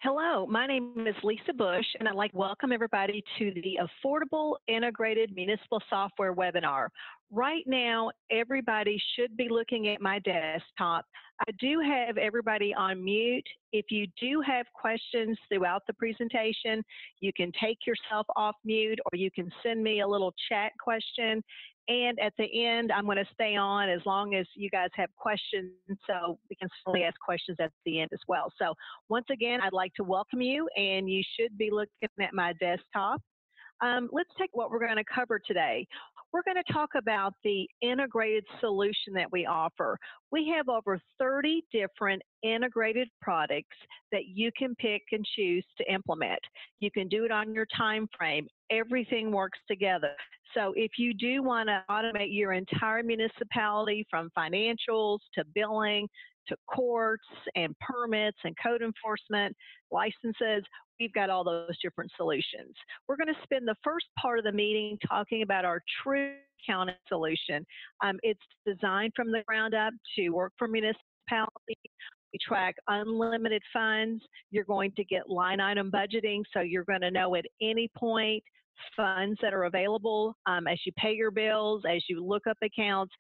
Hello, my name is Lisa Bush, and I'd like to welcome everybody to the Affordable Integrated Municipal Software webinar. Right now, everybody should be looking at my desktop. I do have everybody on mute. If you do have questions throughout the presentation, you can take yourself off mute or you can send me a little chat question. And at the end, I'm going to stay on as long as you guys have questions, so we can certainly ask questions at the end as well. So once again, I'd like to welcome you, and you should be looking at my desktop. Let's take what we're going to cover today. We're going to talk about the integrated solution that we offer. We have over 30 different integrated products that you can pick and choose to implement. You can do it on your time frame. Everything works together. So if you do want to automate your entire municipality from financials to billing to courts and permits and code enforcement, licenses, we've got all those different solutions. We're going to spend the first part of the meeting talking about our true accounting solution. It's designed from the ground up to work for municipalities. We track unlimited funds. You're going to get line item budgeting, so you're going to know at any point funds that are available as you pay your bills, as you look up accounts.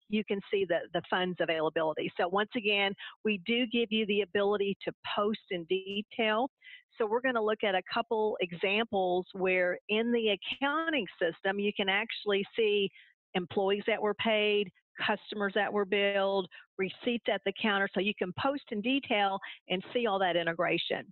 You can see the funds availability. So once again, we do give you the ability to post in detail. So we're going to look at a couple examples where in the accounting system, you can actually see employees that were paid, customers that were billed, receipts at the counter. So you can post in detail and see all that integration.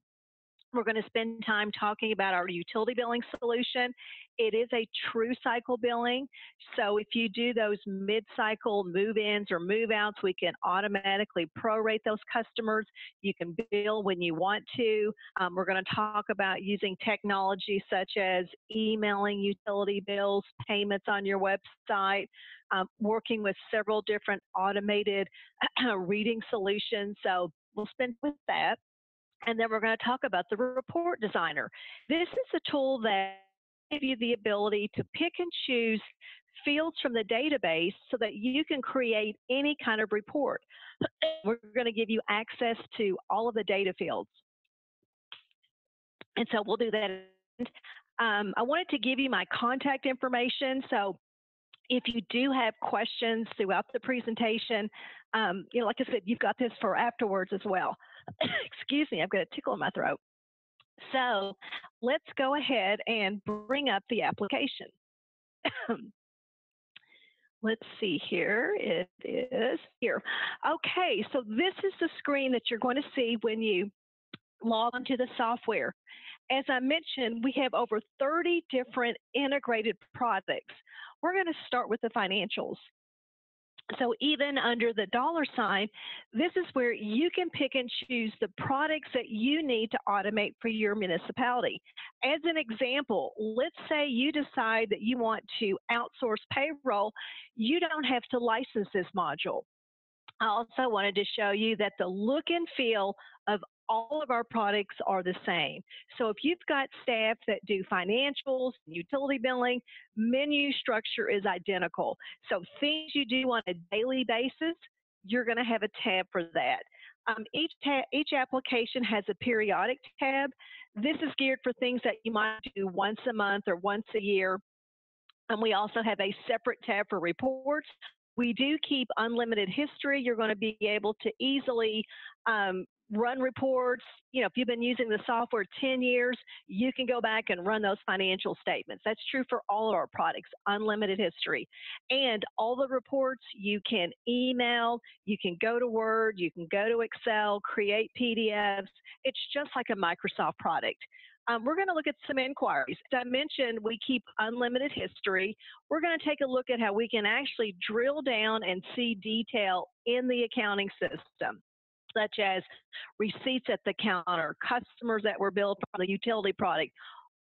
We're going to spend time talking about our utility billing solution. It is a true cycle billing. So if you do those mid-cycle move-ins or move-outs, we can automatically prorate those customers. You can bill when you want to. We're going to talk about using technology such as emailing utility bills, payments on your website, working with several different automated reading solutions. So we'll spend with that. And then we're going to talk about the report designer. This is a tool that gives you the ability to pick and choose fields from the database so that you can create any kind of report. We're going to give you access to all of the data fields. And so we'll do that. I wanted to give you my contact information. So if you do have questions throughout the presentation, like I said, you've got this for afterwards as well. Excuse me, I've got a tickle in my throat. So let's go ahead and bring up the application. Let's see here, it is here. Okay, so this is the screen that you're going to see when you log onto the software. As I mentioned, we have over 30 different integrated products. We're going to start with the financials. So even under the $, this is where you can pick and choose the products that you need to automate for your municipality. As an example, let's say you decide that you want to outsource payroll. You don't have to license this module. I also wanted to show you that the look and feel of all of our products are the same. So if you've got staff that do financials, utility billing, menu structure is identical. So things you do on a daily basis, you're going to have a tab for that. Each application has a periodic tab. This is geared for things that you might do once a month or once a year. And we also have a separate tab for reports. We do keep unlimited history. You're going to be able to easily run reports. You know, if you've been using the software 10 years, you can go back and run those financial statements. That's true for all of our products, unlimited history. And all the reports you can email, you can go to Word, you can go to Excel, create PDFs. It's just like a Microsoft product. We're going to look at some inquiries. As I mentioned, we keep unlimited history. We're going to take a look at how we can actually drill down and see detail in the accounting system, such as receipts at the counter, customers that were billed from the utility product,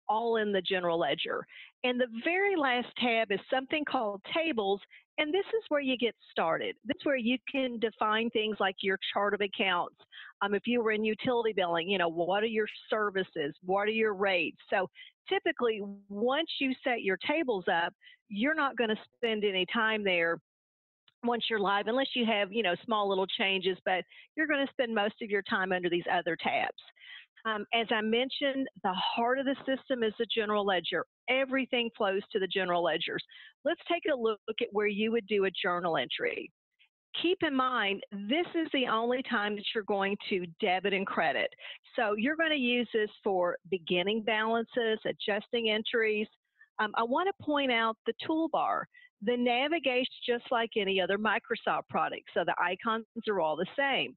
all in the general ledger. And the very last tab is something called tables, and this is where you get started. This is where you can define things like your chart of accounts. If you were in utility billing, you know, what are your services? What are your rates? So typically, once you set your tables up, you're not going to spend any time there once you're live, unless you have, you know, small little changes, but you're going to spend most of your time under these other tabs. As I mentioned, the heart of the system is the general ledger. Everything flows to the general ledgers. Let's take a look at where you would do a journal entry. Keep in mind, this is the only time that you're going to debit and credit. So you're going to use this for beginning balances, adjusting entries. I want to point out the toolbar. The navigation's just like any other Microsoft product, so the icons are all the same.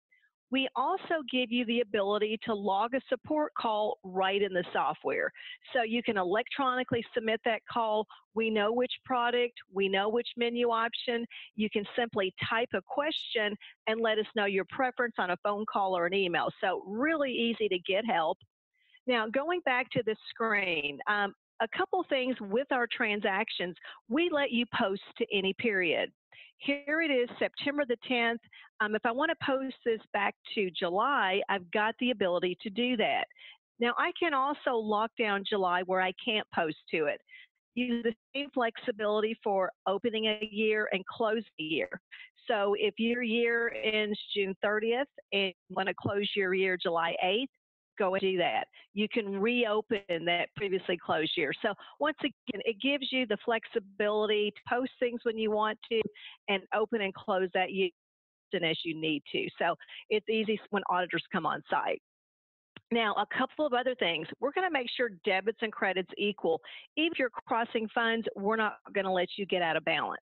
We also give you the ability to log a support call right in the software. So you can electronically submit that call. We know which product, we know which menu option. You can simply type a question and let us know your preference on a phone call or an email. So really easy to get help. Now, going back to the screen, a couple things with our transactions, we let you post to any period. Here it is, September the 10th. If I want to post this back to July, I've got the ability to do that. Now, I can also lock down July where I can't post to it. Use the same flexibility for opening a year and closing a year. So if your year ends June 30th and you want to close your year July 8th, go and do that. You can reopen that previously closed year. So once again, it gives you the flexibility to post things when you want to and open and close that year as you need to. So it's easy when auditors come on site. Now, a couple of other things. We're going to make sure debits and credits equal. Even if you're crossing funds, we're not going to let you get out of balance.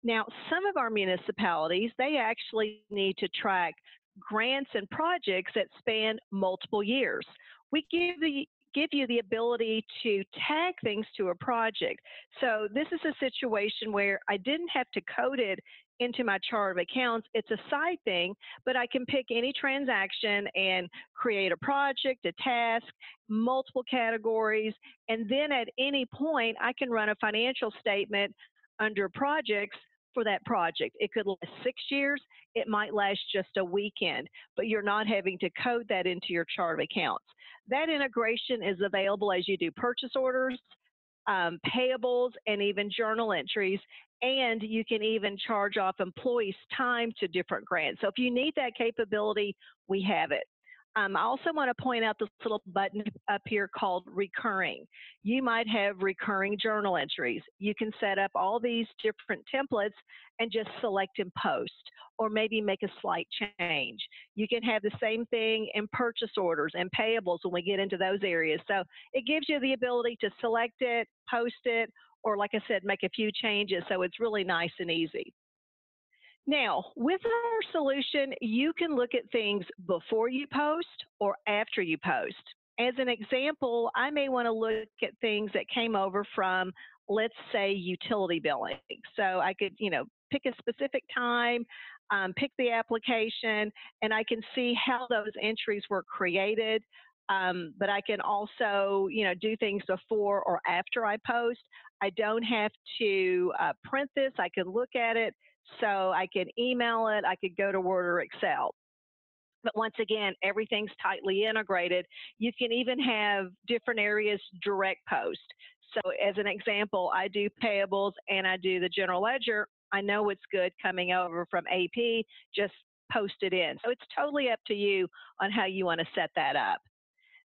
Now, some of our municipalities, they actually need to track grants and projects that span multiple years. We give you the ability to tag things to a project. So this is a situation where I didn't have to code it into my chart of accounts. It's a side thing, but I can pick any transaction and create a project, a task, multiple categories, and then at any point I can run a financial statement under projects for that project. It could last 6 years, it might last just a weekend, but you're not having to code that into your chart of accounts. That integration is available as you do purchase orders, payables, and even journal entries, and you can even charge off employees' time to different grants. So if you need that capability, we have it. I also want to point out this little button up here called recurring. You might have recurring journal entries. You can set up all these different templates and just select and post, or maybe make a slight change. You can have the same thing in purchase orders and payables when we get into those areas. So it gives you the ability to select it, post it, or like I said, make a few changes. So it's really nice and easy. Now, with our solution, you can look at things before you post or after you post. As an example, I may want to look at things that came over from, let's say, utility billing. So I could, pick a specific time, pick the application, and I can see how those entries were created. But I can also, do things before or after I post. I don't have to print this. I can look at it. So I can email it, I could go to Word or Excel. But once again, everything's tightly integrated. You can even have different areas direct post. So as an example, I do payables and I do the general ledger. I know what's good coming over from AP, just post it in. So it's totally up to you on how you want to set that up.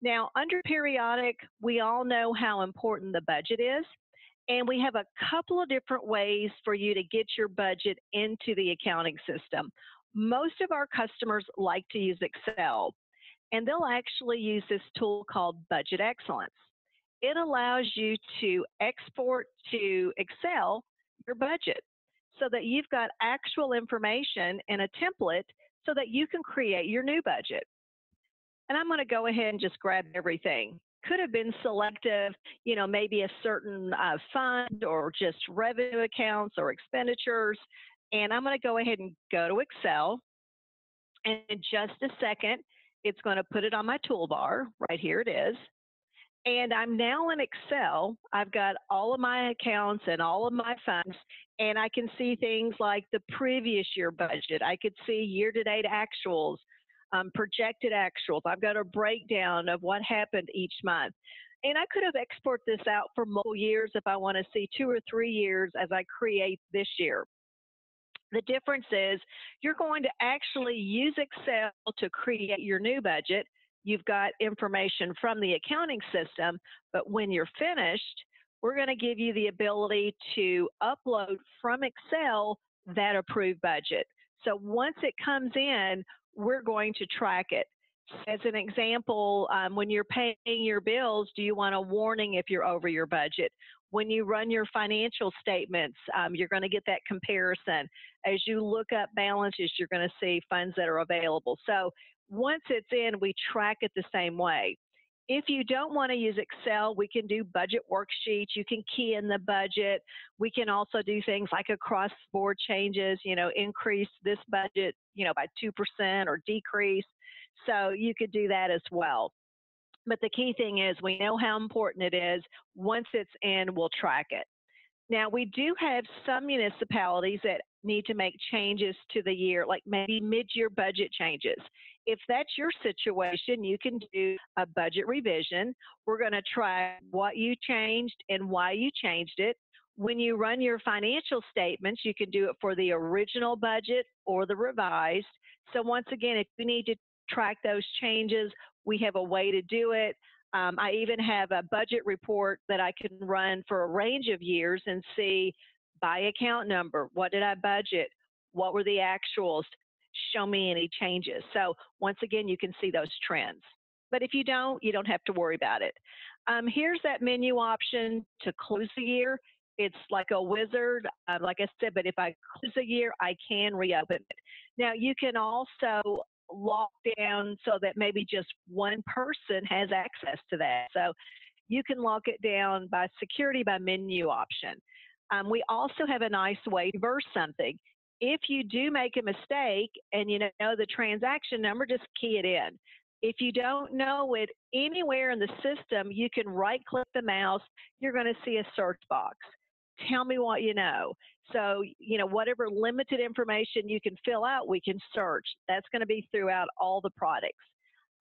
Now, under periodic, we all know how important the budget is. And we have a couple of different ways for you to get your budget into the accounting system. Most of our customers like to use Excel, and they'll actually use this tool called Budget Excellence. It allows you to export to Excel your budget so that you've got actual information in a template so that you can create your new budget. And I'm going to go ahead and just grab everything. Could have been selective, maybe a certain fund or just revenue accounts or expenditures. And I'm going to go ahead and go to Excel. And in just a second, it's going to put it on my toolbar. Right here it is. And I'm now in Excel. I've got all of my accounts and all of my funds. And I can see things like the previous year budget. I could see year-to-date actuals. Projected actuals. I've got a breakdown of what happened each month. And I could have exported this out for multiple years if I want to see 2 or 3 years as I create this year. The difference is you're going to actually use Excel to create your new budget. you've got information from the accounting system, but when you're finished, we're going to give you the ability to upload from Excel that approved budget. So once it comes in, we're going to track it. As an example, when you're paying your bills, do you want a warning if you're over your budget? When you run your financial statements, you're going to get that comparison. As you look up balances, you're going to see funds that are available. So once it's in, we track it the same way. If you don't want to use Excel, we can do budget worksheets. You can key in the budget. We can also do things like across-board changes, increase this budget, by 2% or decrease. So you could do that as well. But the key thing is we know how important it is. Once it's in, we'll track it. Now, we do have some municipalities that need to make changes to the year, like maybe mid-year budget changes. If that's your situation, you can do a budget revision. We're going to track what you changed and why you changed it. When you run your financial statements, you can do it for the original budget or the revised. So once again, if you need to track those changes, we have a way to do it. I even have a budget report that I can run for a range of years and see by account number, what did I budget? What were the actuals? Show me any changes. So once again, you can see those trends. But if you don't have to worry about it. Here's that menu option to close the year. It's like a wizard, like I said, but if I close a year, I can reopen it. Now, you can also lock down so that maybe just one person has access to that. So you can lock it down by security by menu option. We also have a nice way to reverse something. If you do make a mistake and you know the transaction number, just key it in. If you don't know it anywhere in the system, you can right-click the mouse. You're going to see a search box. Tell me what you know. So, whatever limited information you can fill out, we can search. That's going to be throughout all the products.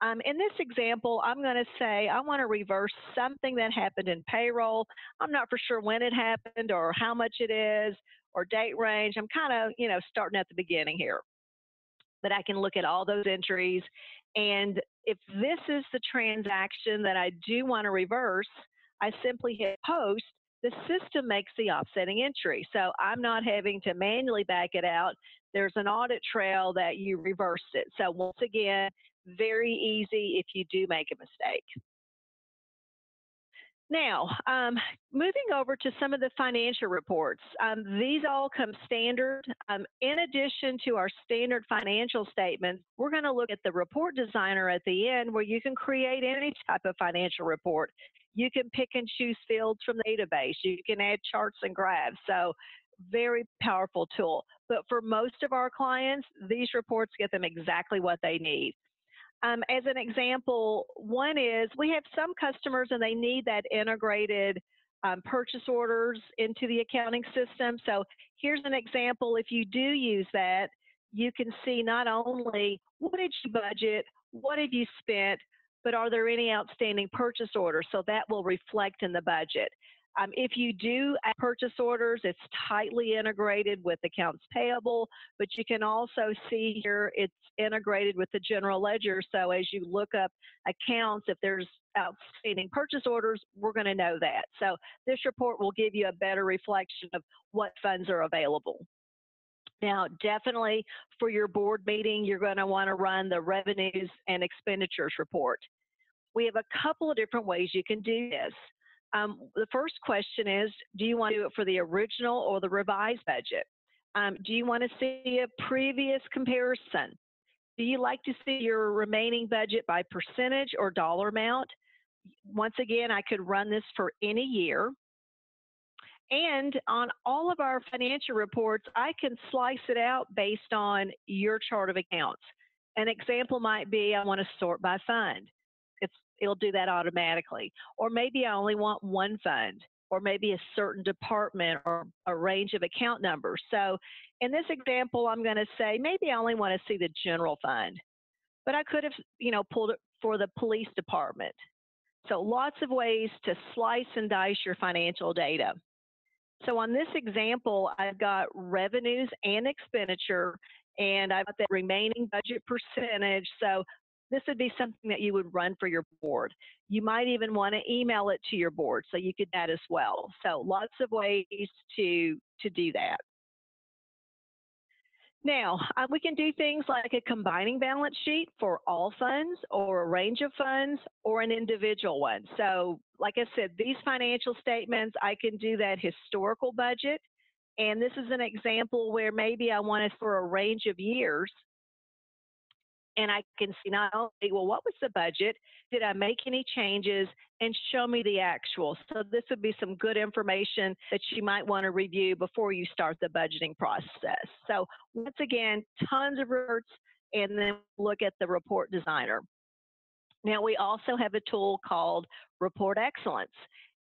In this example, I'm going to say I want to reverse something that happened in payroll. I'm not for sure when it happened or how much it is or date range. I'm kind of, starting at the beginning here. But I can look at all those entries. And if this is the transaction that I do want to reverse, I simply hit post. The system makes the offsetting entry. So I'm not having to manually back it out. There's an audit trail that you reversed it. So once again, very easy if you do make a mistake. Now, moving over to some of the financial reports. These all come standard. In addition to our standard financial statements, we're going to look at the report designer at the end where you can create any type of financial report. You can pick and choose fields from the database. You can add charts and graphs. So very powerful tool. But for most of our clients, these reports get them exactly what they need. As an example, one is we have some customers and they need that integrated purchase orders into the accounting system. So here's an example. If you do use that, you can see not only what did you budget, what have you spent, but are there any outstanding purchase orders? So that will reflect in the budget. If you do purchase orders, it's tightly integrated with accounts payable, but you can also see here it's integrated with the general ledger. So as you look up accounts, if there's outstanding purchase orders, we're going to know that. So this report will give you a better reflection of what funds are available. Now, definitely for your board meeting, you're going to want to run the revenues and expenditures report. We have a couple of different ways you can do this. The first question is, do you want to do it for the original or the revised budget? Do you want to see a previous comparison? Do you like to see your remaining budget by percentage or dollar amount? Once again, I could run this for any year. And on all of our financial reports, I can slice it out based on your chart of accounts. An example might be I want to sort by fund. It'll do that automatically. Or maybe I only want one fund, or maybe a certain department or a range of account numbers. So in this example, I'm going to say maybe I only want to see the general fund, but I could have, pulled it for the police department. So lots of ways to slice and dice your financial data. So on this example, I've got revenues and expenditure, and I've got that remaining budget percentage. So this would be something that you would run for your board. You might even want to email it to your board, so you could do that as well. So lots of ways to do that. Now, we can do things like a combining balance sheet for all funds or a range of funds or an individual one. So like I said, these financial statements, I can do that historical budget. And this is an example where maybe I want it for a range of years. And I can see not only, well, what was the budget? Did I make any changes? And show me the actual. So this would be some good information that you might want to review before you start the budgeting process. So once again, tons of reports, and then look at the report designer. Now we also have a tool called Report Excellence.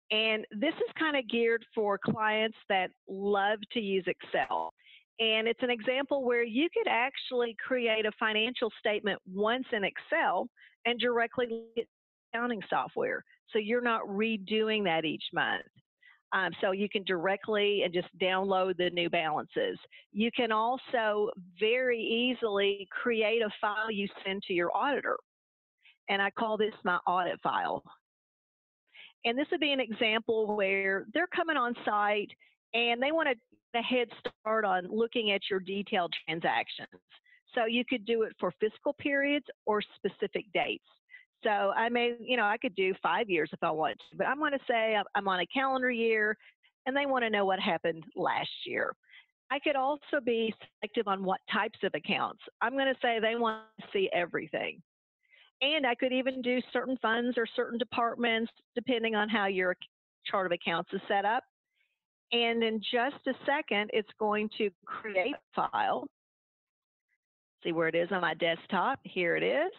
And this is kind of geared for clients that love to use Excel. And it's an example where you could actually create a financial statement once in Excel and directly get accounting software. So you're not redoing that each month. So you can directly and just download the new balances. You can also very easily create a file you send to your auditor. And I call this my audit file. And this would be an example where they're coming on site and they want to get a head start on looking at your detailed transactions. So you could do it for fiscal periods or specific dates. So I may, I could do 5 years if I want to, but I'm going to say I'm on a calendar year and they want to know what happened last year. I could also be selective on what types of accounts. I'm going to say they want to see everything. And I could even do certain funds or certain departments depending on how your chart of accounts is set up. And in just a second, it's going to create a file. See where it is on my desktop. Here it is.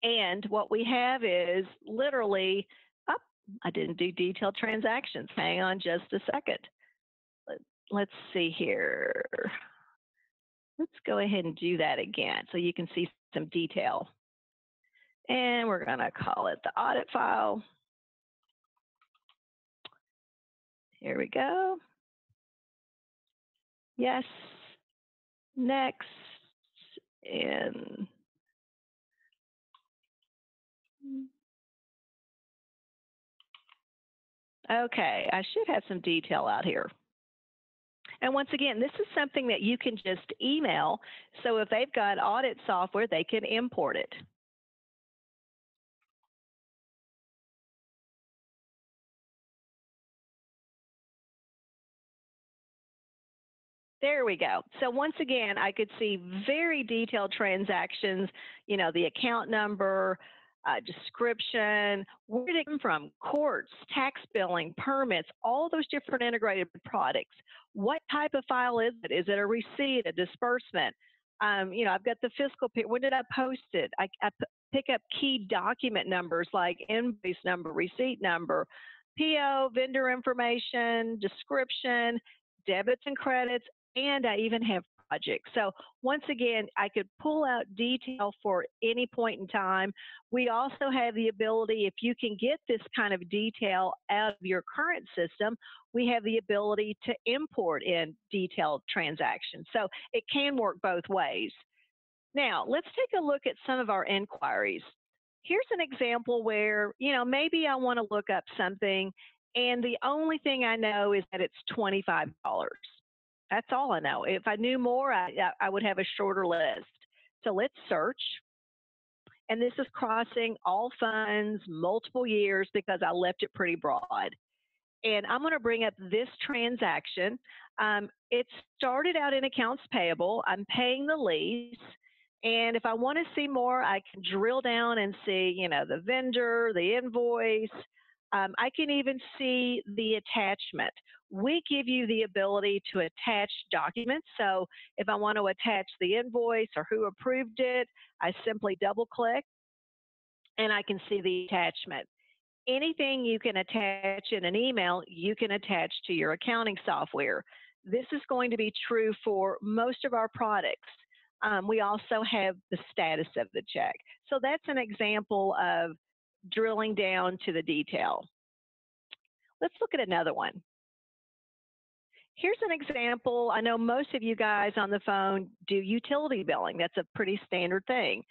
And what we have is literally, I didn't do detailed transactions. Hang on just a second. Let's see here. Let's go ahead and do that again so you can see some detail. And we're going to call it the audit file. Here we go. Yes. Next. And okay, I should have some detail out here. And once again, this is something that you can just email. So if they've got audit software, they can import it. There we go. So once again, I could see very detailed transactions, the account number, description, where did it come from, courts, tax billing, permits, all those different integrated products. What type of file is it? Is it a receipt, a disbursement? I've got the fiscal, when did I post it? I pick up key document numbers like invoice number, receipt number, PO, vendor information, description, debits and credits, and I even have projects. So once again, I could pull out detail for any point in time. We also have the ability, if you can get this kind of detail out of your current system, we have the ability to import in detailed transactions. So it can work both ways. Now, let's take a look at some of our inquiries. Here's an example where, maybe I want to look up something and the only thing I know is that it's $25. That's all I know. If I knew more, I would have a shorter list. So let's search. And this is crossing all funds, multiple years, because I left it pretty broad. And I'm going to bring up this transaction. It started out in accounts payable. I'm paying the lease. And if I want to see more, I can drill down and see, the vendor, the invoice. I can even see the attachment. We give you the ability to attach documents. So if I want to attach the invoice or who approved it, I simply double click and I can see the attachment. Anything you can attach in an email, you can attach to your accounting software. This is going to be true for most of our products. We also have the status of the check. So that's an example of drilling down to the detail. Let's look at another one. Here's an example. I know most of you guys on the phone do utility billing. That's a pretty standard thing.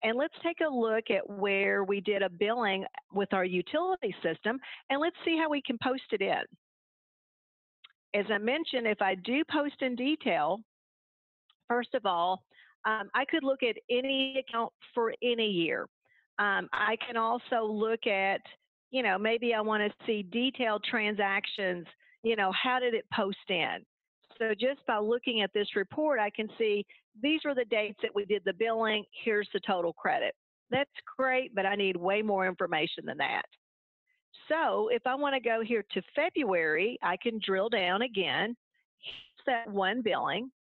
And let's take a look at where we did a billing with our utility system, and let's see how we can post it in. As I mentioned, if I do post in detail, first of all, I could look at any account for any year. I can also look at, maybe I want to see detailed transactions, how did it post in? So just by looking at this report, I can see these were the dates that we did the billing. Here's the total credit. That's great, but I need way more information than that. So if I want to go here to February, I can drill down again. Here's that one billing.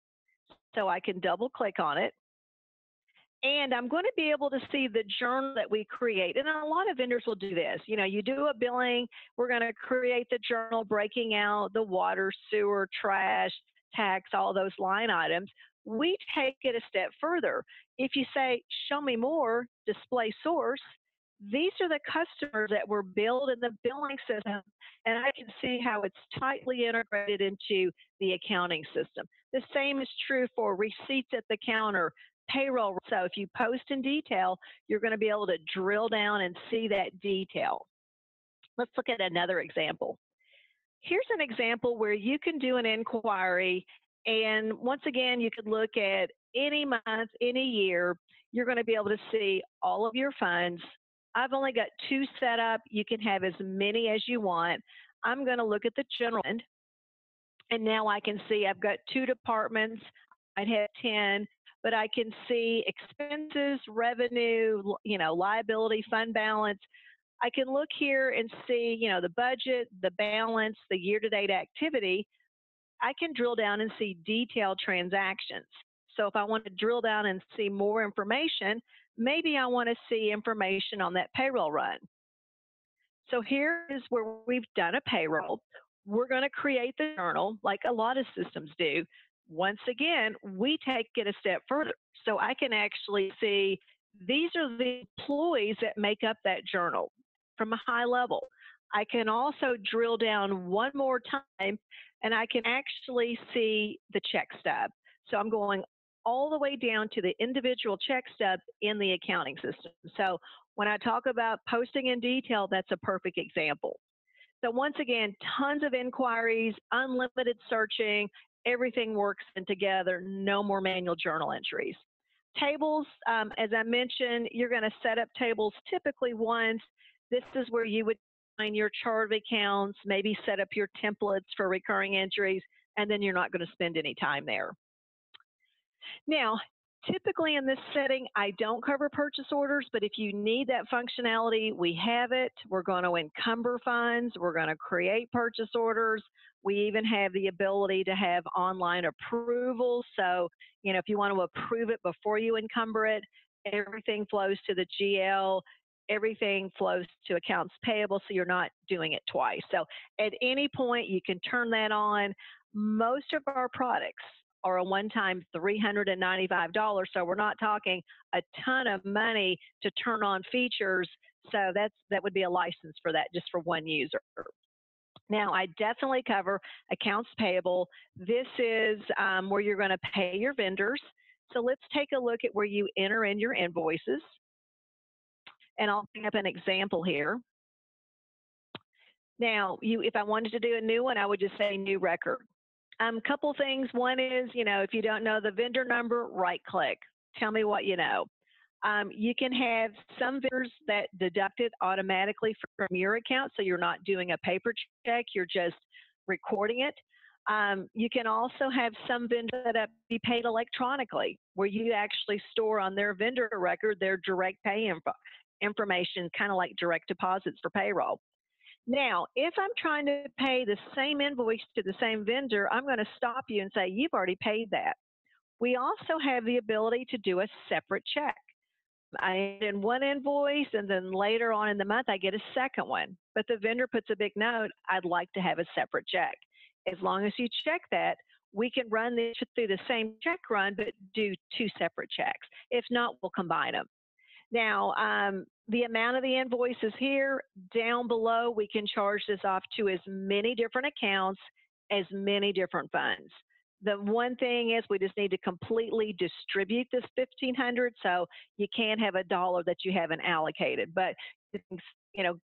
So I can double click on it. And I'm going to be able to see the journal that we create. And a lot of vendors will do this. You do a billing, we're going to create the journal breaking out the water, sewer, trash, tax, all those line items. We take it a step further. If you say, show me more, display source, these are the customers that were billed in the billing system, and I can see how it's tightly integrated into the accounting system. The same is true for receipts at the counter, payroll. So if you post in detail, you're going to be able to drill down and see that detail. Let's look at another example. Here's an example where you can do an inquiry, and once again, you could look at any month, any year. You're going to be able to see all of your funds. I've only got 2 set up. You can have as many as you want. I'm going to look at the general fund, and now I can see I've got 2 departments. I'd have 10, but I can see expenses, revenue, liability, fund balance. I can look here and see, the budget, the balance, the year-to-date activity. I can drill down and see detailed transactions. So if I want to drill down and see more information, maybe I want to see information on that payroll run. So here is where we've done a payroll. We're going to create the journal like a lot of systems do. Once again, we take it a step further. So I can actually see these are the employees that make up that journal from a high level. I can also drill down one more time, and I can actually see the check stub. So I'm going all the way down to the individual check stub in the accounting system. So when I talk about posting in detail, that's a perfect example. So once again, tons of inquiries, unlimited searching, everything works in together, no more manual journal entries. Tables, as I mentioned, you're going to set up tables typically once. This is where you would find your chart of accounts, maybe set up your templates for recurring entries, and then you're not going to spend any time there. Now, typically in this setting, I don't cover purchase orders, but if you need that functionality, we have it. We're going to encumber funds. We're going to create purchase orders. We even have the ability to have online approval. So, if you want to approve it before you encumber it, everything flows to the GL. Everything flows to accounts payable, so you're not doing it twice. So at any point, you can turn that on. Most of our products are a one-time $395, so we're not talking a ton of money to turn on features. So that would be a license for that, just for one user. Now, I definitely cover accounts payable. This is where you're going to pay your vendors. So let's take a look at where you enter in your invoices. And I'll bring up an example here. Now, if I wanted to do a new one, I would just say new record. Couple things. One is, if you don't know the vendor number, right click. Tell me what you know. You can have some vendors that deduct it automatically from your account, so you're not doing a paper check, you're just recording it. You can also have some vendors that be paid electronically, where you actually store on their vendor record their direct pay information, kind of like direct deposits for payroll. Now, if I'm trying to pay the same invoice to the same vendor, I'm going to stop you and say, you've already paid that. We also have the ability to do a separate check. I add in one invoice, and then later on in the month, I get a second one. But the vendor puts a big note, I'd like to have a separate check. As long as you check that, we can run this through the same check run, but do 2 separate checks. If not, we'll combine them. Now, the amount of the invoice is here. Down below, we can charge this off to as many different accounts as many different funds. The one thing is we just need to completely distribute this 1,500, so you can't have a dollar that you haven't allocated, but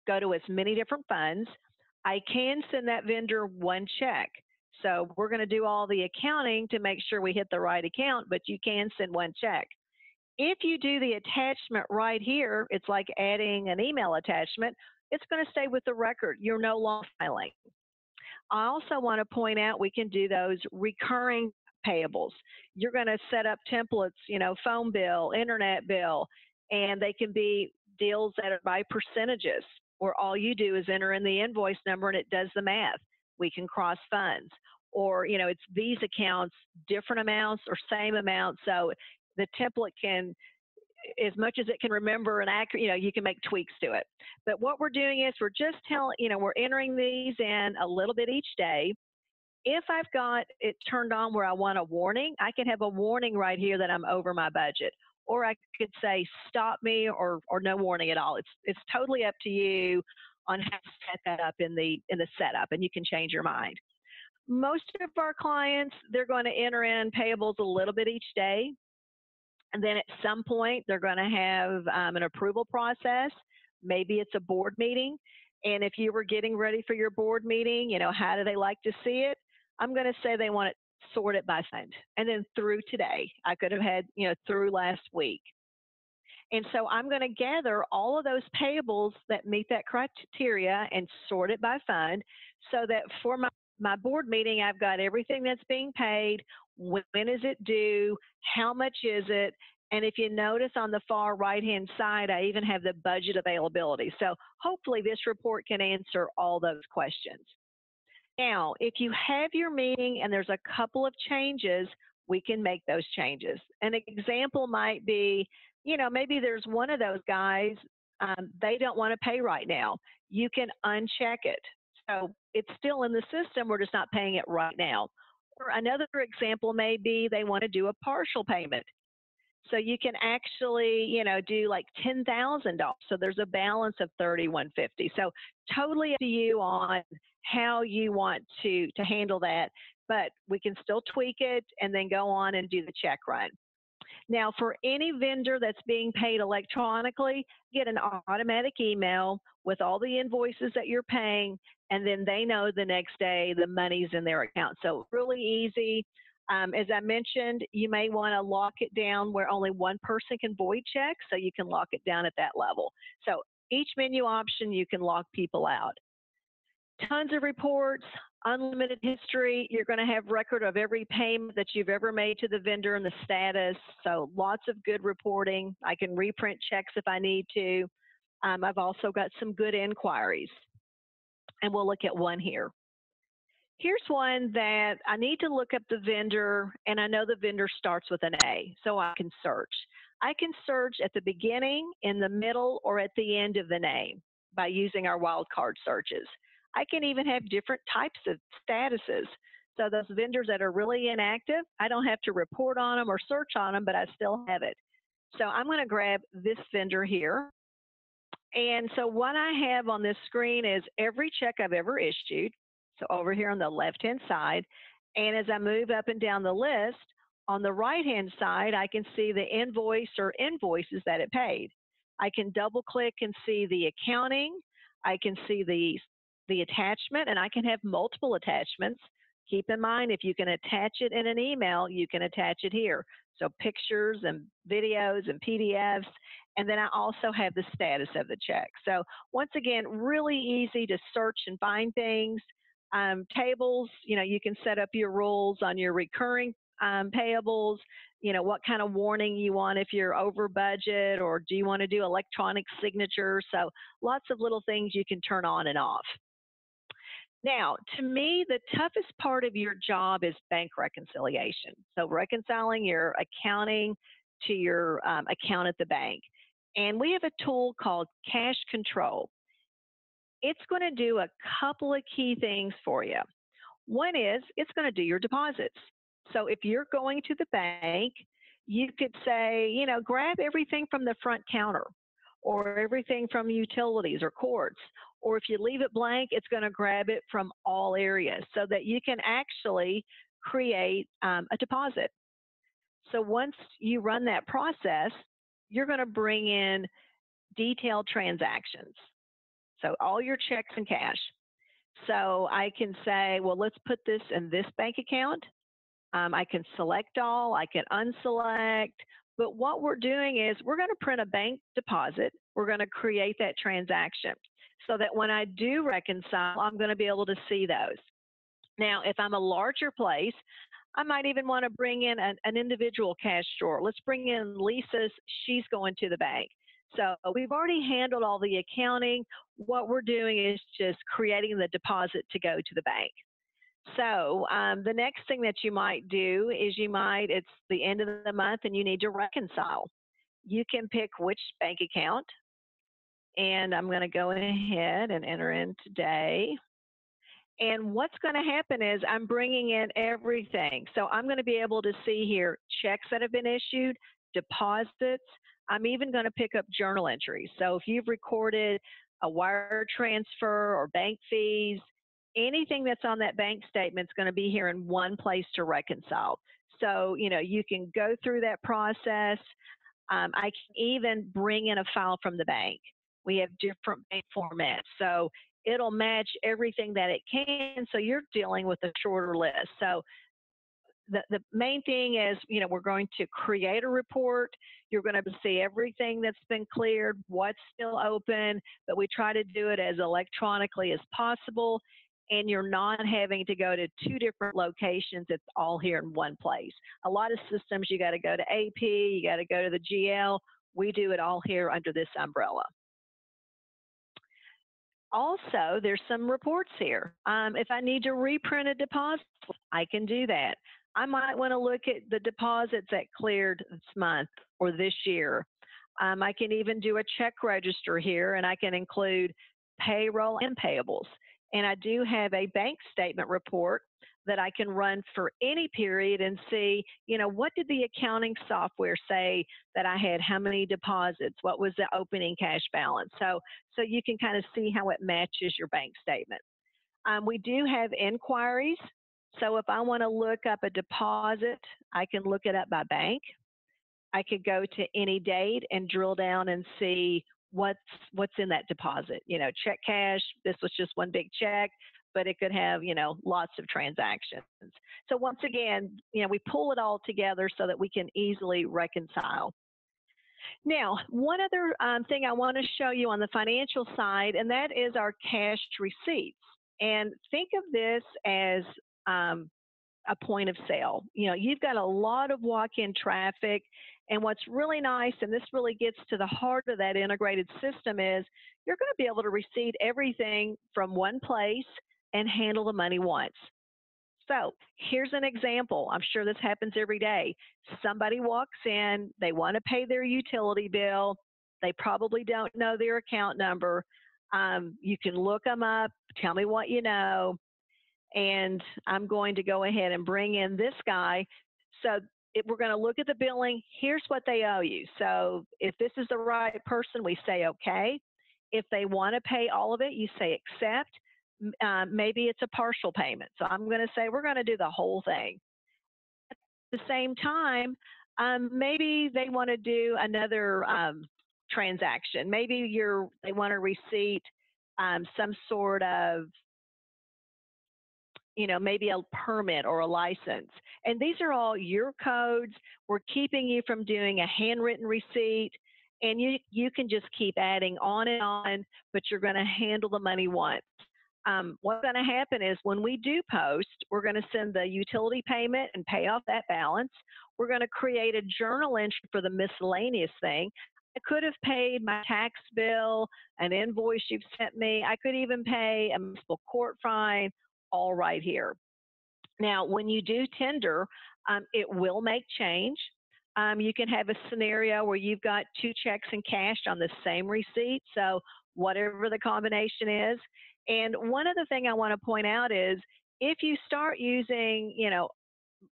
go to as many different funds. I can send that vendor one check. So we're going to do all the accounting to make sure we hit the right account, but you can send one check. If you do the attachment right here, it's like adding an email attachment. It's going to stay with the record. You're no longer filing. I also want to point out we can do those recurring payables. You're going to set up templates, phone bill, internet bill, and they can be deals that are by percentages, where all you do is enter in the invoice number and it does the math. We can cross funds. Or, it's these accounts, different amounts or same amounts. So the template can, as much as it can remember and accurate, you can make tweaks to it. But what we're doing is we're just we're entering these in a little bit each day. If I've got it turned on where I want a warning, I can have a warning right here that I'm over my budget. Or I could say stop me or no warning at all. It's totally up to you on how to set that up in the setup, and you can change your mind. Most of our clients, they're going to enter in payables a little bit each day. And then at some point, they're going to have an approval process. Maybe it's a board meeting. And if you were getting ready for your board meeting, how do they like to see it? I'm going to say they want it sorted by fund. And then through today, I could have had, through last week. And so I'm going to gather all of those payables that meet that criteria and sort it by fund so that for my board meeting, I've got everything that's being paid, when is it due, how much is it, and if you notice on the far right-hand side, I even have the budget availability. So hopefully this report can answer all those questions. Now, if you have your meeting and there's a couple of changes, we can make those changes. An example might be, maybe there's one of those guys, they don't want to pay right now. You can uncheck it. So it's still in the system, we're just not paying it right now. Or another example may be they want to do a partial payment. So you can actually, do like $10,000. So there's a balance of $3,150. So totally up to you on how you want to handle that, but we can still tweak it and then go on and do the check run. Now, for any vendor that's being paid electronically, get an automatic email with all the invoices that you're paying, and then they know the next day the money's in their account. So really easy. As I mentioned, you may want to lock it down where only one person can void check, so you can lock it down at that level. So each menu option, you can lock people out. Tons of reports, unlimited history. You're going to have record of every payment that you've ever made to the vendor and the status. So lots of good reporting. I can reprint checks if I need to. I've also got some good inquiries. And we'll look at one here. Here's one that I need to look up the vendor, and I know the vendor starts with an A, so I can search. I can search at the beginning, in the middle, or at the end of the name by using our wildcard searches. I can even have different types of statuses. So those vendors that are really inactive, I don't have to report on them or search on them, but I still have it. So I'm going to grab this vendor here. And so what I have on this screen is every check I've ever issued. So over here on the left-hand side. And as I move up and down the list, on the right-hand side, I can see the invoice or invoices that it paid. I can double-click and see the accounting. I can see the attachment, and I can have multiple attachments. Keep in mind, if you can attach it in an email, you can attach it here. So pictures and videos and PDFs. And then I also have the status of the check. So once again, really easy to search and find things. Tables, you can set up your rules on your recurring payables, what kind of warning you want if you're over budget, or do you want to do electronic signatures? So lots of little things you can turn on and off. Now, to me, the toughest part of your job is bank reconciliation. So reconciling your accounting to your account at the bank. And we have a tool called Cash Control. It's going to do a couple of key things for you. One is it's going to do your deposits. So if you're going to the bank, you could say, grab everything from the front counter, or everything from utilities or courts, or if you leave it blank, it's going to grab it from all areas so that you can actually create a deposit. So once you run that process, you're going to bring in detailed transactions. So all your checks and cash. So I can say, well, let's put this in this bank account. I can select all, I can unselect, but what we're doing is we're going to print a bank deposit. We're going to create that transaction so that when I do reconcile, I'm going to be able to see those. Now, if I'm a larger place, I might even want to bring in an individual cash drawer. Let's bring in Lisa's, she's going to the bank. So we've already handled all the accounting. What we're doing is just creating the deposit to go to the bank. So the next thing that you might do is it's the end of the month and you need to reconcile. You can pick which bank account, and I'm going to go ahead and enter in today. And what's going to happen is I'm bringing in everything. So I'm going to be able to see here checks that have been issued, deposits. I'm even going to pick up journal entries. So if you've recorded a wire transfer or bank fees, anything that's on that bank statement is going to be here in one place to reconcile. So, you can go through that process. I can even bring in a file from the bank. We have different bank formats. So it'll match everything that it can. So you're dealing with a shorter list. So the main thing is, we're going to create a report. You're going to see everything that's been cleared, what's still open, but we try to do it as electronically as possible. And you're not having to go to two different locations. It's all here in one place. A lot of systems, you got to go to AP, you got to go to the GL. We do it all here under this umbrella. Also, there's some reports here. If I need to reprint a deposit, I can do that. I might want to look at the deposits that cleared this month or this year. I can even do a check register here, and I can include payroll and payables. And I do have a bank statement report that I can run for any period and see, what did the accounting software say that I had, how many deposits, what was the opening cash balance. So you can kind of see how it matches your bank statement. We do have inquiries. So if I want to look up a deposit, I can look it up by bank. I could go to any date and drill down and see what's in that deposit. Check cash, this was just one big check, but it could have, lots of transactions. So once again, we pull it all together so that we can easily reconcile. Now, one other thing I want to show you on the financial side, and that is our cash receipts. And think of this as a point of sale. You've got a lot of walk-in traffic, and what's really nice, and this really gets to the heart of that integrated system, is you're going to be able to receive everything from one place and handle the money once. So here's an example. I'm sure this happens every day. Somebody walks in, they want to pay their utility bill. They probably don't know their account number. You can look them up, tell me what you know, and I'm going to go ahead and bring in this guy. So if we're going to look at the billing, here's what they owe you. So if this is the right person, we say okay. If they want to pay all of it, you say accept. Maybe it's a partial payment. So I'm going to say we're going to do the whole thing. At the same time, maybe they want to do another transaction. Maybe they want a receipt, some sort of, maybe a permit or a license. And these are all your codes. We're keeping you from doing a handwritten receipt. And you can just keep adding on, but you're going to handle the money once. What's going to happen is when we do post, we're going to send the utility payment and pay off that balance. We're going to create a journal entry for the miscellaneous thing. I could have paid my tax bill, an invoice you've sent me. I could even pay a municipal court fine, all right here. Now, when you do tender, it will make change. You can have a scenario where you've got two checks and cash on the same receipt. So whatever the combination is. And one other thing I want to point out is if you start using,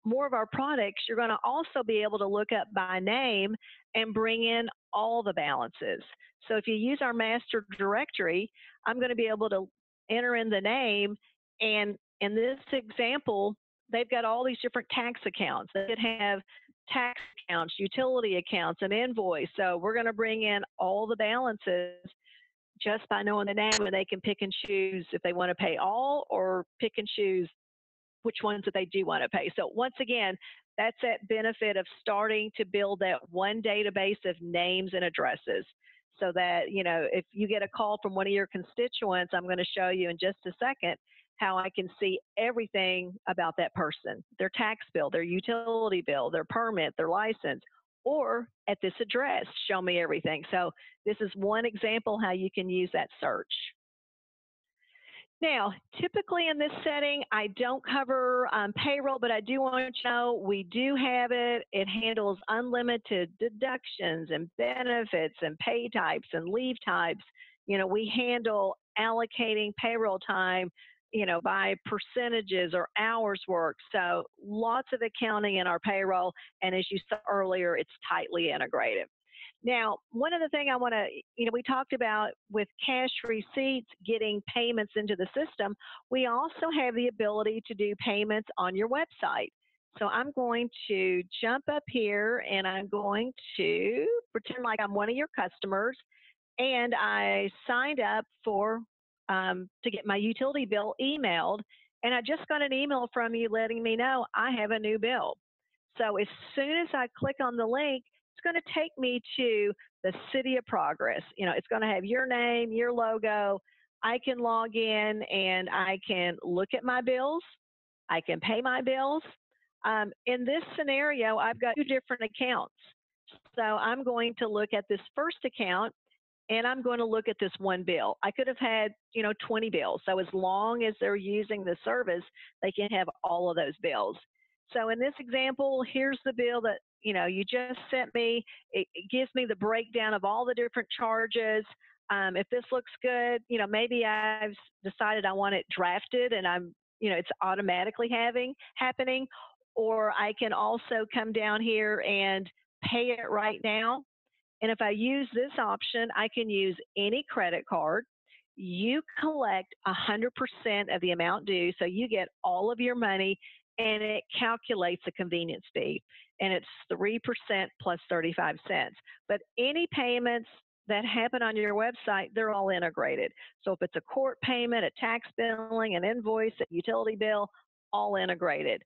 more of our products, you're going to also be able to look up by name and bring in all the balances. So if you use our master directory, I'm going to be able to enter in the name, and in this example, they've got all these different tax accounts. They could have tax accounts, utility accounts, an invoice. So we're going to bring in all the balances just by knowing the name, and they can pick and choose if they want to pay all or pick and choose which ones that they do want to pay. So once again, that's that benefit of starting to build that one database of names and addresses, so that, you know, if you get a call from one of your constituents, I'm going to show you in just a second how I can see everything about that person, their tax bill, their utility bill, their permit, their license, or at this address, show me everything. So this is one example how you can use that search. Now, typically in this setting, I don't cover payroll, but I do want to know we do have it. It handles unlimited deductions and benefits and pay types and leave types. You know, we handle allocating payroll time, you know, by percentages or hours worked. So lots of accounting in our payroll. And as you saw earlier, it's tightly integrated. Now, one of the things I want to, you know, we talked about with cash receipts, getting payments into the system. We also have the ability to do payments on your website. So I'm going to jump up here and I'm going to pretend like I'm one of your customers, and I signed up for to get my utility bill emailed, and I just got an email from you letting me know I have a new bill. So as soon as I click on the link, it's going to take me to the City of Progress. You know, it's going to have your name, your logo. I can log in and I can look at my bills. I can pay my bills. In this scenario, I've got two different accounts. So I'm going to look at this first account, and I'm going to look at this one bill. I could have had, you know, 20 bills. So as long as they're using the service, they can have all of those bills. So in this example, here's the bill that, you know, you just sent me. It gives me the breakdown of all the different charges. If this looks good, you know, maybe I've decided I want it drafted and I'm, you know, it's automatically happening. Or I can also come down here and pay it right now. And if I use this option, I can use any credit card. You collect 100% of the amount due, so you get all of your money, and it calculates a convenience fee, and it's 3% plus 35 cents. But any payments that happen on your website, they're all integrated. So if it's a court payment, a tax billing, an invoice, a utility bill, all integrated.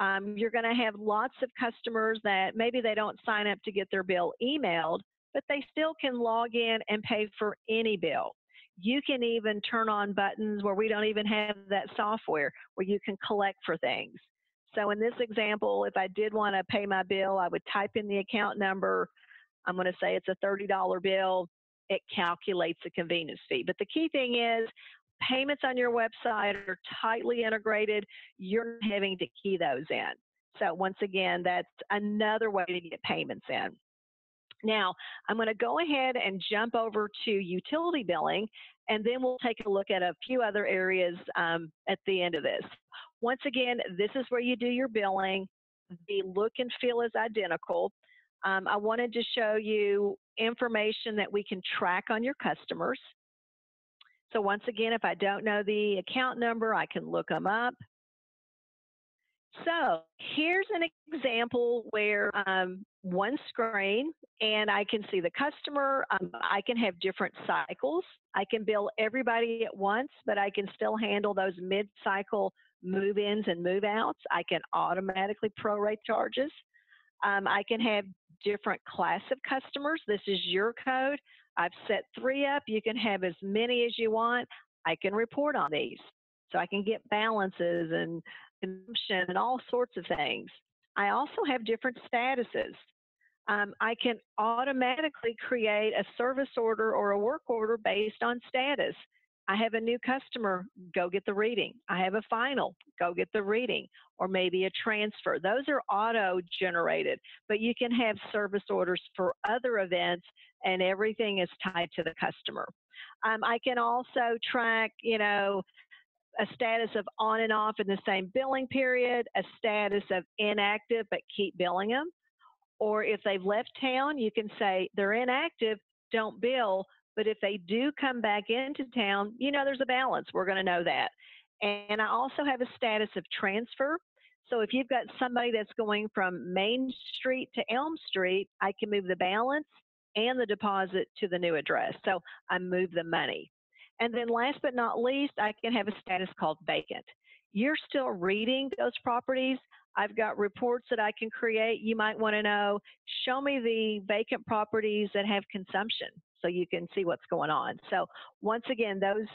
You're going to have lots of customers that maybe they don't sign up to get their bill emailed, but they still can log in and pay for any bill. You can even turn on buttons where we don't even have that software, where you can collect for things. So in this example, if I did want to pay my bill, I would type in the account number. I'm going to say it's a $30 bill. It calculates the convenience fee. But the key thing is, payments on your website are tightly integrated. You're not having to key those in. So once again, that's another way to get payments in. Now, I'm going to go ahead and jump over to utility billing, and then we'll take a look at a few other areas at the end of this. Once again, this is where you do your billing. The look and feel is identical. I wanted to show you information that we can track on your customers. So once again, if I don't know the account number, I can look them up. So here's an example where one screen, and I can see the customer. I can have different cycles. I can bill everybody at once, but I can still handle those mid-cycle move-ins and move-outs. I can automatically prorate charges. I can have different class of customers. This is your code. I've set 3 up. You can have as many as you want. I can report on these. So I can get balances and consumption and all sorts of things. I also have different statuses. I can automatically create a service order or a work order based on status. I have a new customer, go get the reading. I have a final, go get the reading, or maybe a transfer. Those are auto-generated, but you can have service orders for other events, and everything is tied to the customer. I can also track, you know, a status of on and off in the same billing period, a status of inactive but keep billing them. Or if they've left town, you can say they're inactive, don't bill, but if they do come back into town, there's a balance. We're going to know that. And I also have a status of transfer. So if you've got somebody that's going from Main Street to Elm Street, I can move the balance and the deposit to the new address. So I move the money. And then last but not least, I can have a status called vacant. You're still reading those properties. I've got reports that I can create. You might want to know, show me the vacant properties that have consumption so you can see what's going on. So once again, those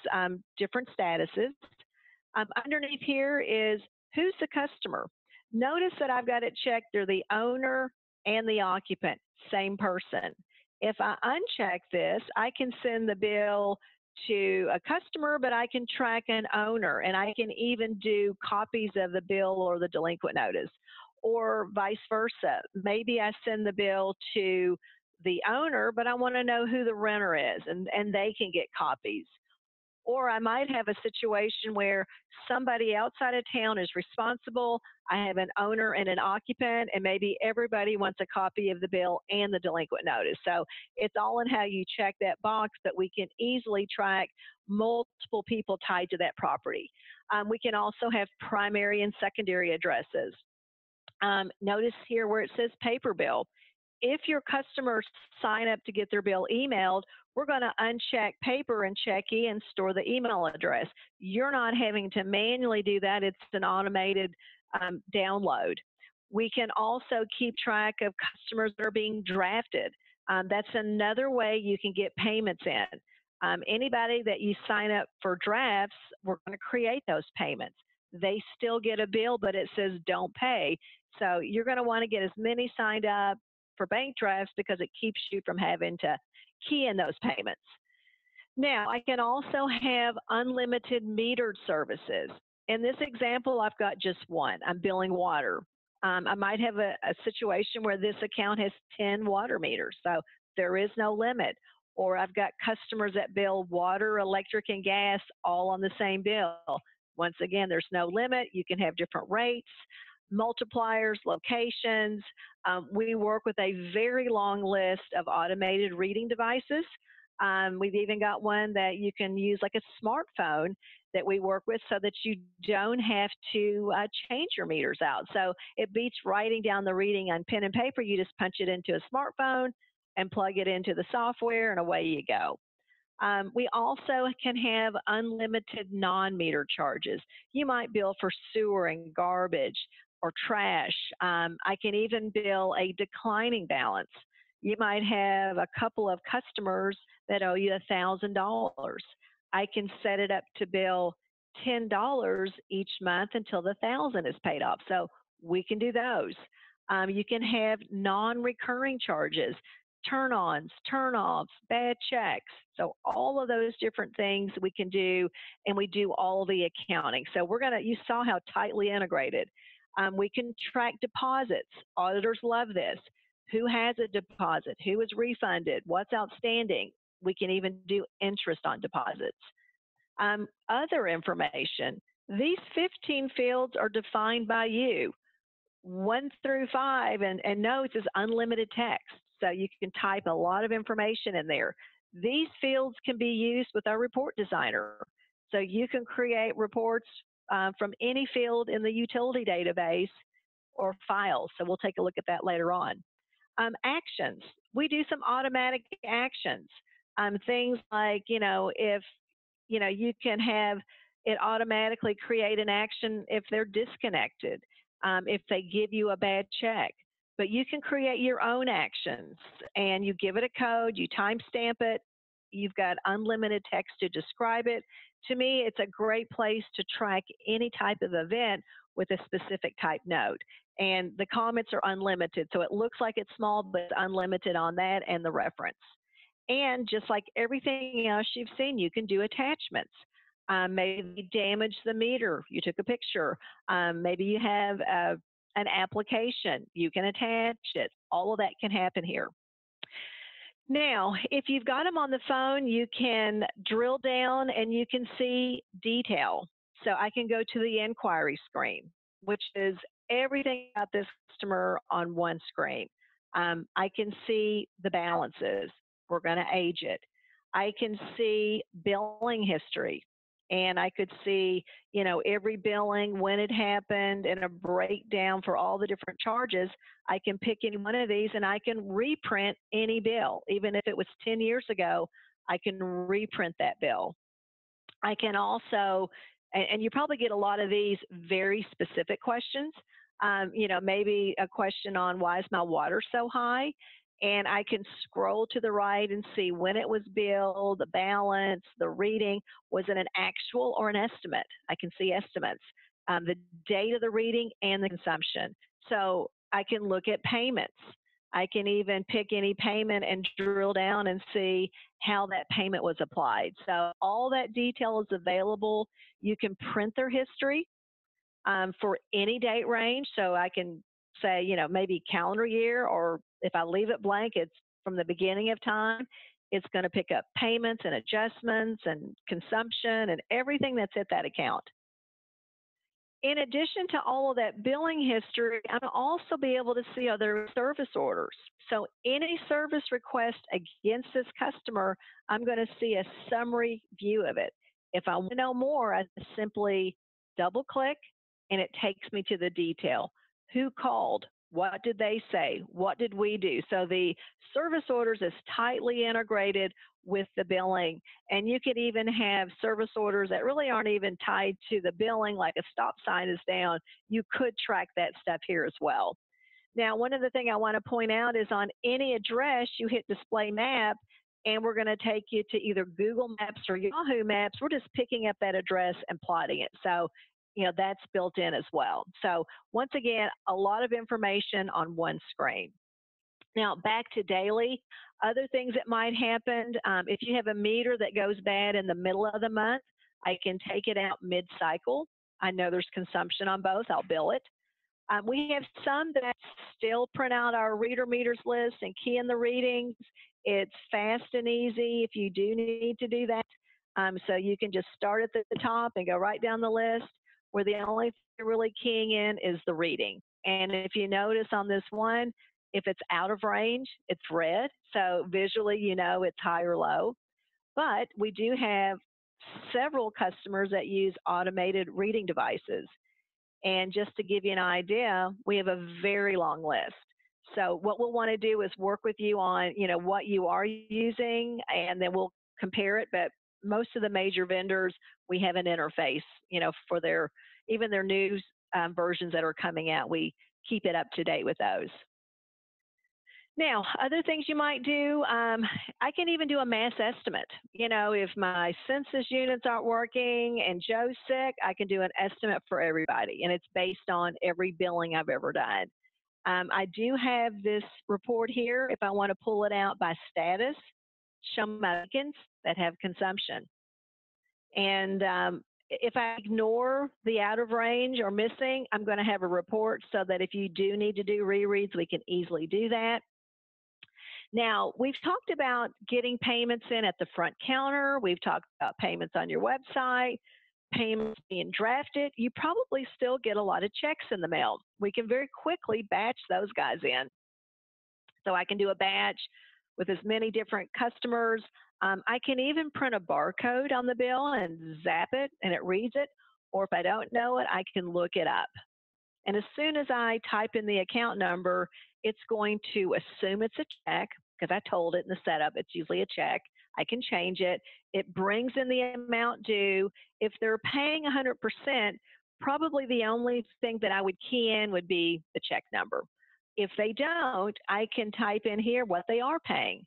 different statuses. Underneath here is who's the customer. Notice that I've got it checked. They're the owner and the occupant, same person. If I uncheck this, I can send the bill to a customer, but I can track an owner, and I can even do copies of the bill or the delinquent notice, or vice versa. Maybe I send the bill to the owner, but I want to know who the renter is, and they can get copies. Or I might have a situation where somebody outside of town is responsible. I have an owner and an occupant, and maybe everybody wants a copy of the bill and the delinquent notice. So it's all in how you check that box, but we can easily track multiple people tied to that property. We can also have primary and secondary addresses. Notice here where it says paper bill. If your customers sign up to get their bill emailed, we're going to uncheck paper and check and store the email address. You're not having to manually do that. It's an automated download. We can also keep track of customers that are being drafted. That's another way you can get payments in. Anybody that you sign up for drafts, we're going to create those payments. They still get a bill, but it says don't pay. So you're going to want to get as many signed up for bank drafts because it keeps you from having to key in those payments. Now, I can also have unlimited metered services. In this example, I've got just one. I'm billing water. I might have a situation where this account has 10 water meters, so there is no limit. Or I've got customers that bill water, electric, and gas all on the same bill. Once again, there's no limit. You can have different rates, multipliers, locations. We work with a very long list of automated reading devices. We've even got one that you can use like a smartphone that we work with so that you don't have to change your meters out. So it beats writing down the reading on pen and paper. You just punch it into a smartphone and plug it into the software, and away you go. We also can have unlimited non-meter charges. You might bill for sewer and garbage or trash. I can even bill a declining balance. You might have a couple of customers that owe you $1,000. I can set it up to bill $10 each month until the $1,000 is paid off. So we can do those. You can have non-recurring charges, turn-ons, turn-offs, bad checks. So all of those different things we can do, and we do all the accounting. So you saw how tightly integrated. We can track deposits. Auditors love this. Who has a deposit? Who is refunded? What's outstanding? We can even do interest on deposits. Other information. These 15 fields are defined by you. 1 through 5, and notes is unlimited text. So you can type a lot of information in there. These fields can be used with our report designer. So you can create reports from any field in the utility database or files. So we'll take a look at that later on. Actions. We do some automatic actions. Things like, if, you can have it automatically create an action if they're disconnected, if they give you a bad check. But you can create your own actions, and you give it a code, you timestamp it, you've got unlimited text to describe it. To me, it's a great place to track any type of event with a specific type note. And the comments are unlimited, so it looks like it's small, but it's unlimited on that and the reference. And just like everything else you've seen, you can do attachments. Maybe you damaged the meter, you took a picture. Maybe you have an application, you can attach it. All of that can happen here. Now, if you've got them on the phone, you can drill down and you can see detail. So I can go to the inquiry screen, which is everything about this customer on one screen. I can see the balances. We're going to age it. I can see billing history, and I could see, every billing, when it happened, and a breakdown for all the different charges. I can pick any one of these and I can reprint any bill. Even if it was 10 years ago, I can reprint that bill. I can also, and you probably get a lot of these very specific questions. Maybe a question on why is my water so high? And I can scroll to the right and see when it was billed, the balance, the reading. Was it an actual or an estimate? I can see estimates, the date of the reading, and the consumption. So I can look at payments. I can even pick any payment and drill down and see how that payment was applied. So all that detail is available. You can print their history for any date range. So I can say, maybe calendar year, or if I leave it blank, it's from the beginning of time. It's going to pick up payments and adjustments and consumption and everything that's at that account. In addition to all of that billing history, I'll also be able to see other service orders. So any service request against this customer, I'm going to see a summary view of it. If I want to know more, I simply double click and it takes me to the detail. Who called? What did they say? What did we do? So the service orders is tightly integrated with the billing. And you could even have service orders that really aren't even tied to the billing, like a stop sign is down. You could track that stuff here as well. Now, one of the things I want to point out is on any address, you hit display map, and we're going to take you to either Google Maps or Yahoo Maps. We're just picking up that address and plotting it. So, that's built in as well. So once again, a lot of information on one screen. Now, back to daily, other things that might happen, if you have a meter that goes bad in the middle of the month, I can take it out mid-cycle. I know there's consumption on both. I'll bill it. We have some that still print out our reader meters list and key in the readings. It's fast and easy if you do need to do that. So you can just start at the top and go right down the list, where the only thing you're really keying in is the reading. And if you notice on this one, if it's out of range, it's red. So visually, it's high or low. But we do have several customers that use automated reading devices. And just to give you an idea, we have a very long list. So what we'll want to do is work with you on, what you are using, and then we'll compare it. But most of the major vendors, we have an interface, for even their new versions that are coming out. We keep it up to date with those. Now, other things you might do, I can even do a mass estimate. If my census units aren't working and Joe's sick, I can do an estimate for everybody, and it's based on every billing I've ever done. I do have this report here. If I want to pull it out by status, show my beacons that have consumption. And if I ignore the out of range or missing, I'm going to have a report so that if you do need to do rereads, we can easily do that. Now, we've talked about getting payments in at the front counter. We've talked about payments on your website, payments being drafted. You probably still get a lot of checks in the mail. We can very quickly batch those guys in. So I can do a batch with as many different customers. I can even print a barcode on the bill and zap it, and it reads it. Or if I don't know it, I can look it up. And as soon as I type in the account number, it's going to assume it's a check, because I told it in the setup it's usually a check. I can change it. It brings in the amount due. If they're paying 100%, probably the only thing that I would key in would be the check number. If they don't, I can type in here what they are paying.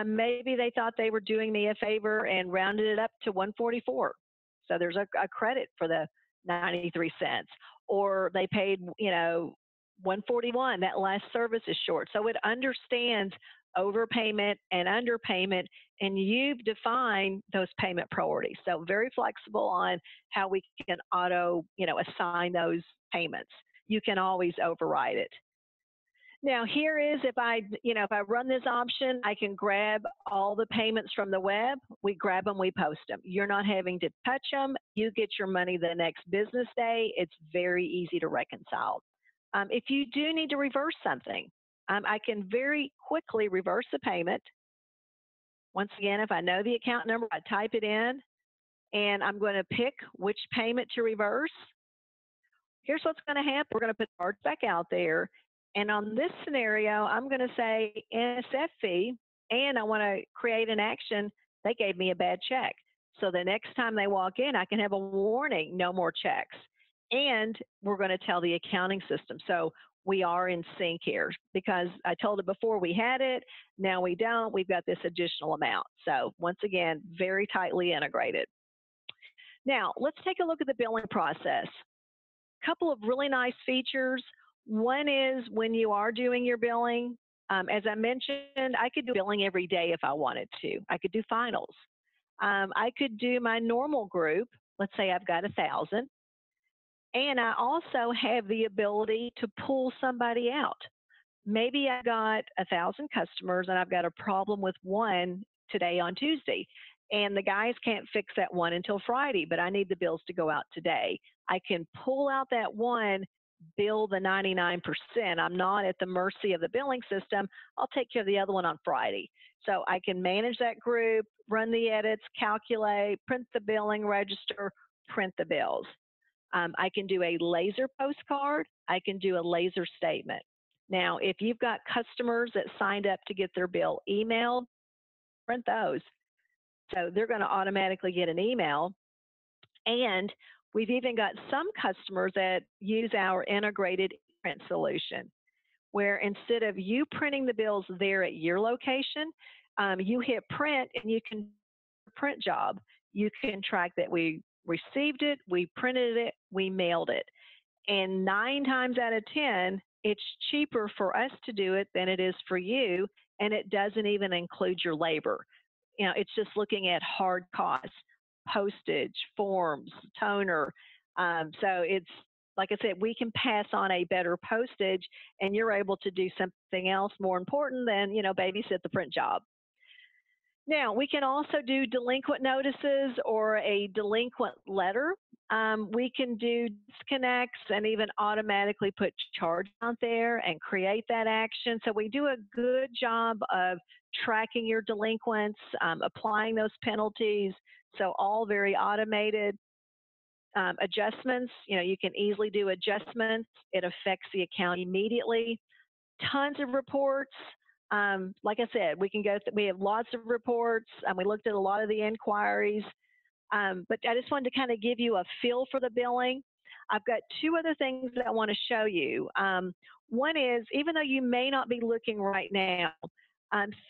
Maybe they thought they were doing me a favor and rounded it up to 144. So there's a credit for the 93 cents. Or they paid, 141. That last service is short. So it understands overpayment and underpayment, and you've defined those payment priorities. So very flexible on how we can auto, assign those payments. You can always override it. Now here is if if I run this option, I can grab all the payments from the web. We grab them, we post them. You're not having to touch them. You get your money the next business day. It's very easy to reconcile. If you do need to reverse something, I can very quickly reverse the payment. Once again, if I know the account number, I type it in, and I'm going to pick which payment to reverse. Here's what's going to happen. We're going to put the chargeback out there. And on this scenario, I'm going to say NSF fee, and I want to create an action. They gave me a bad check. So the next time they walk in, I can have a warning, no more checks. And we're going to tell the accounting system. So we are in sync here because I told it before we had it. Now we don't. We've got this additional amount. So once again, very tightly integrated. Now, let's take a look at the billing process. Couple of really nice features. One is when you are doing your billing, as I mentioned, I could do billing every day if I wanted to. I could do finals. I could do my normal group. Let's say I've got 1,000. And I also have the ability to pull somebody out. Maybe I've got 1,000 customers and I've got a problem with one today on Tuesday. And the guys can't fix that one until Friday, but I need the bills to go out today. I can pull out that one, bill the 99%. I'm not at the mercy of the billing system. I'll take care of the other one on Friday. So I can manage that group, run the edits, calculate, print the billing register, print the bills. I can do a laser postcard. I can do a laser statement. Now, if you've got customers that signed up to get their bill emailed, print those. So they're going to automatically get an email. And we've even got some customers that use our integrated print solution, where instead of you printing the bills there at your location, you hit print and you can print job. You can track that we received it, we printed it, we mailed it. And 9 times out of 10, it's cheaper for us to do it than it is for you, and it doesn't even include your labor. It's just looking at hard costs, postage, forms, toner. So it's, like I said, we can pass on a better postage, and you're able to do something else more important than, babysit the print job. Now, we can also do delinquent notices or a delinquent letter. We can do disconnects and even automatically put charge out there and create that action. So we do a good job of tracking your delinquents, applying those penalties. So all very automated. Adjustments, you can easily do adjustments. It affects the account immediately. Tons of reports. Like I said, we have lots of reports. We looked at a lot of the inquiries, but I just wanted to kind of give you a feel for the billing. I've got 2 other things that I want to show you. One is, even though you may not be looking right now,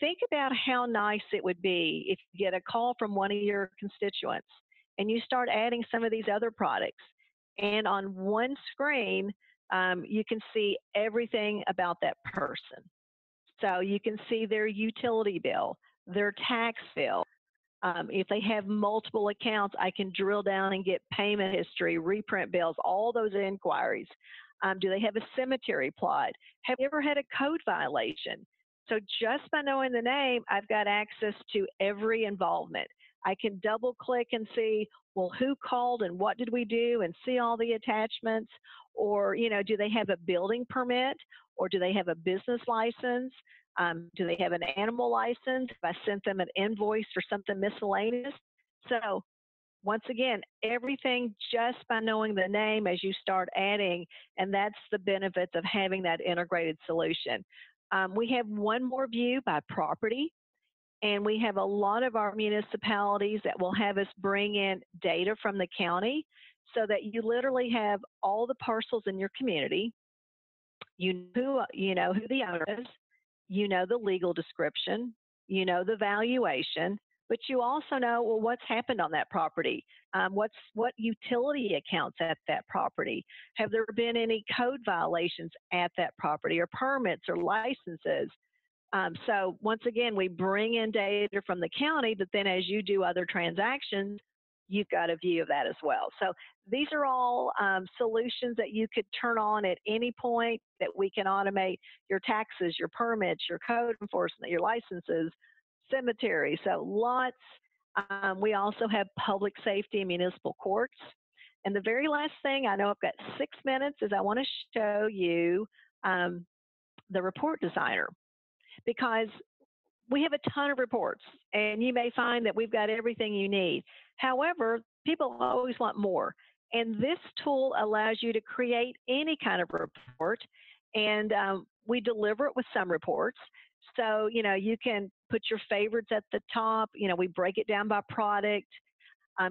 think about how nice it would be if you get a call from one of your constituents and you start adding some of these other products. And on one screen, you can see everything about that person. So you can see their utility bill, their tax bill. If they have multiple accounts, I can drill down and get payment history, reprint bills, all those inquiries. Do they have a cemetery plot? Have you ever had a code violation? So just by knowing the name, I've got access to every involvement. I can double click and see, well, who called and what did we do, and see all the attachments. Or, do they have a building permit, or do they have a business license? Do they have an animal license? If I sent them an invoice for something miscellaneous. So once again, everything just by knowing the name as you start adding, and that's the benefits of having that integrated solution. We have one more view by property, and we have a lot of our municipalities that will have us bring in data from the county so that you literally have all the parcels in your community. You know who the owner is. You know the legal description, you know the valuation, but you also know, well, what's happened on that property? What utility accounts at that property? Have there been any code violations at that property, or permits or licenses? So once again, we bring in data from the county, but then as you do other transactions, you've got a view of that as well. So these are all solutions that you could turn on at any point that we can automate your taxes, your permits, your code enforcement, your licenses, cemetery. So lots. We also have public safety and municipal courts. And the very last thing, I know I've got 6 minutes, is I want to show you the report designer, because we have a ton of reports, and you may find that we've got everything you need. However, people always want more. And this tool allows you to create any kind of report, and we deliver it with some reports. So, you can put your favorites at the top. We break it down by product.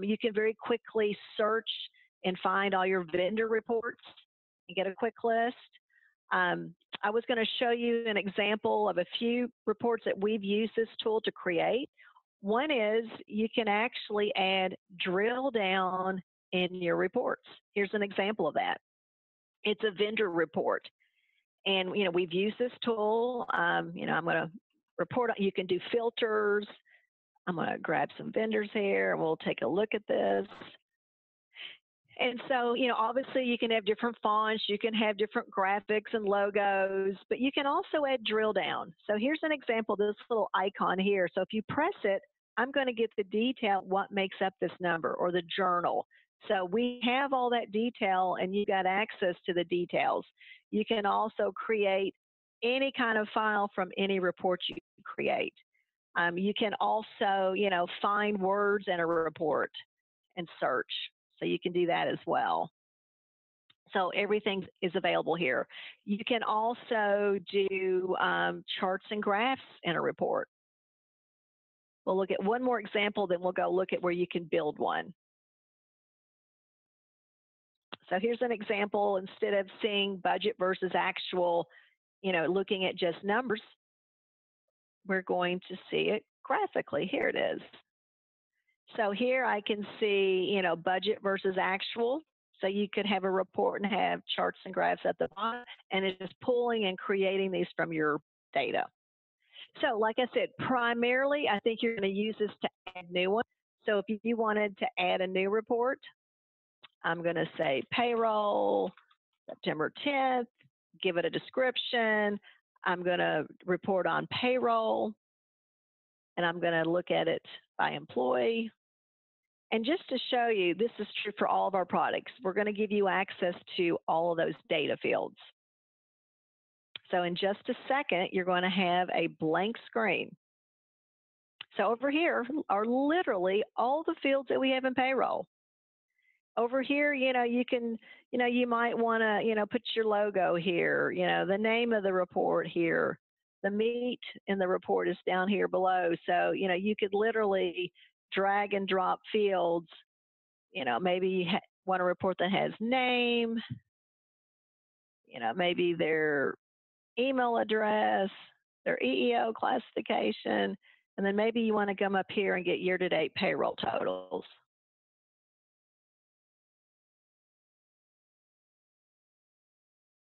You can very quickly search and find all your vendor reports and get a quick list. I was going to show you an example of a few reports that we've used this tool to create. One is you can actually add drill down in your reports. Here's an example of that. It's a vendor report. And, we've used this tool. I'm going to report. You can do filters. I'm going to grab some vendors here, and we'll take a look at this. And so, obviously you can have different fonts, you can have different graphics and logos, but you can also add drill down. So here's an example, this little icon here. So if you press it, I'm going to get the detail, what makes up this number, or the journal. So we have all that detail, and you got access to the details. You can also create any kind of file from any report you create. You can also, find words in a report and search. So you can do that as well. So everything is available here. You can also do charts and graphs in a report. We'll look at one more example, then we'll go look at where you can build one. So here's an example. Instead of seeing budget versus actual, looking at just numbers, we're going to see it graphically. Here it is. So here I can see, budget versus actual. So you could have a report and have charts and graphs at the bottom, and it's just pulling and creating these from your data. So like I said, primarily, I think you're going to use this to add new ones. So if you wanted to add a new report, I'm going to say payroll, September 10th, give it a description. I'm going to report on payroll, and I'm going to look at it by employee. And just to show you, this is true for all of our products. We're going to give you access to all of those data fields. So in just a second, you're going to have a blank screen. So over here are literally all the fields that we have in payroll. Over here, you can, you might want to, put your logo here, the name of the report here. The meat in the report is down here below. So, you could literally drag and drop fields. Maybe you want a report that has name, maybe their email address, their EEO classification, and then maybe you want to come up here and get year-to-date payroll totals.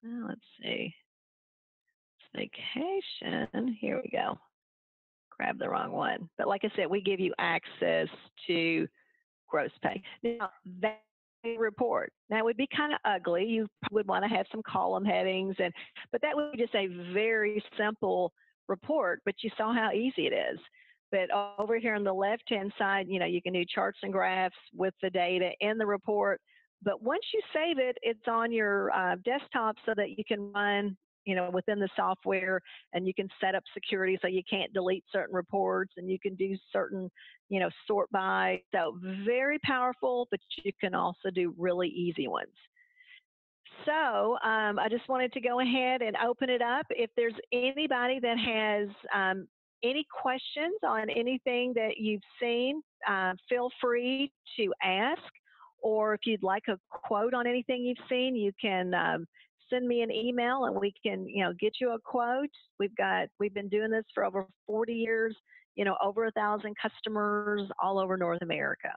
Now, let's see. Vacation. Here we go. Grab the wrong one. But like I said, we give you access to gross pay. Now, that report. Now, it would be kind of ugly. You would want to have some column headings, but that would be just a very simple report, but you saw how easy it is. But over here on the left-hand side, you can do charts and graphs with the data in the report. But once you save it, it's on your desktop so that you can run, within the software, and you can set up security so you can't delete certain reports, and you can do certain, sort by. So very powerful, but you can also do really easy ones. So I just wanted to go ahead and open it up. If there's anybody that has any questions on anything that you've seen, feel free to ask. Or if you'd like a quote on anything you've seen, you can send me an email and we can, get you a quote. We've been doing this for over 40 years, over 1,000 customers all over North America.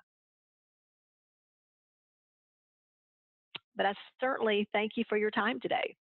But I certainly thank you for your time today.